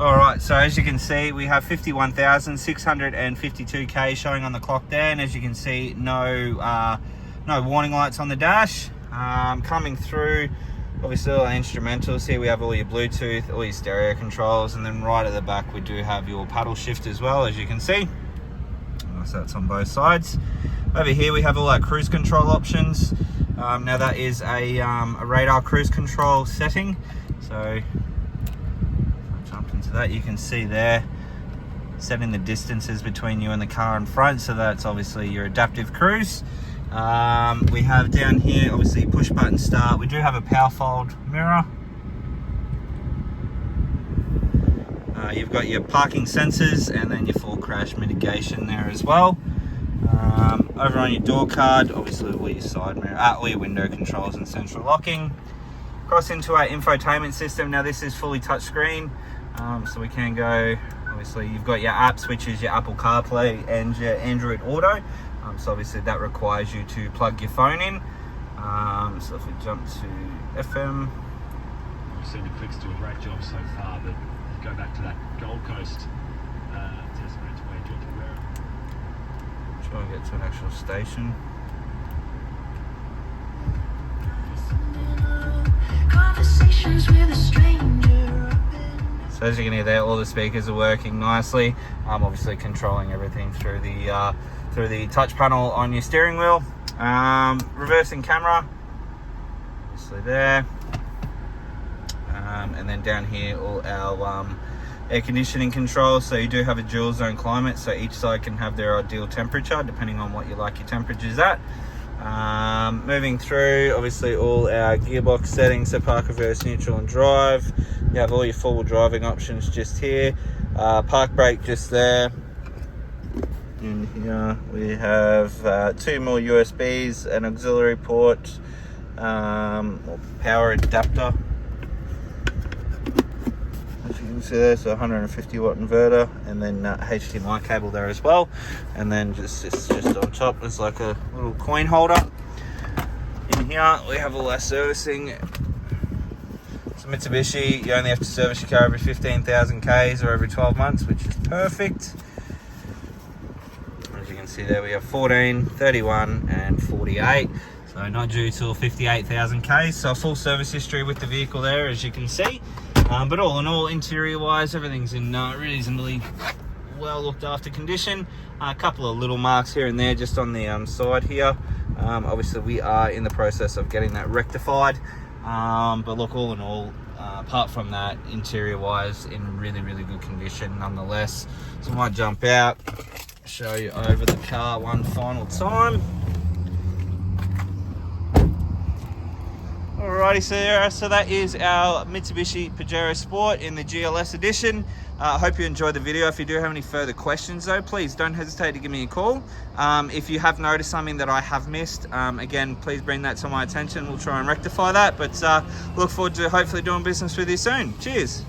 All right, so as you can see, we have 51,652k showing on the clock there, and as you can see, no warning lights on the dash. Coming through, obviously all our instrumentals here, we have all your Bluetooth, all your stereo controls, and then right at the back we do have your paddle shift as well, as you can see. So that's on both sides. Over here we have all our cruise control options. Now that is a radar cruise control setting, so into that, you can see there setting the distances between you and the car in front, so that's obviously your adaptive cruise. We have down here obviously push button start. We do have a power fold mirror. You've got your parking sensors and then your full crash mitigation there as well. Over on your door card, obviously all your side mirror, all your window controls and central locking. Cross into our infotainment system. Now this is fully touchscreen. So we can go, obviously you've got your apps, which is your Apple CarPlay and your Android Auto. So obviously that requires you to plug your phone in. So if we jump to FM. We've seen the clicks do a great job so far, but go back to that Gold Coast test match where George Pajero. Try and get to an actual station. Conversations with a stranger. So as you can hear there, all the speakers are working nicely. Obviously controlling everything through the touch panel on your steering wheel. Reversing camera, obviously there. And then down here, all our air conditioning controls. So you do have a dual zone climate, so each side can have their ideal temperature depending on what you like your temperatures at. Moving through, obviously all our gearbox settings, so park, reverse, neutral and drive. You have all your four-wheel driving options just here. Park brake just there. In here we have 2 more USBs, an auxiliary port, or power adapter. As you can see there, so 150 watt inverter, and then HDMI cable there as well. And then just on top, there's like a little coin holder. In here we have all our servicing. So Mitsubishi, you only have to service your car every 15,000 Ks or every 12 months, which is perfect. As you can see there, we have 14, 31 and 48. So not due till 58,000 Ks. So a full service history with the vehicle there, as you can see. But all in all, interior wise, everything's in reasonably well looked after condition. A couple of little marks here and there just on the side here. Obviously we are in the process of getting that rectified. But look, all in all, apart from that, interior wise in really good condition nonetheless. So I might jump out, show you over the car one final time. Alrighty, so that is our Mitsubishi Pajero Sport in the GLS edition. I hope you enjoyed the video. If you do have any further questions though, please don't hesitate to give me a call. If you have noticed something that I have missed, again, please bring that to my attention. We'll try and rectify that, but look forward to hopefully doing business with you soon. Cheers.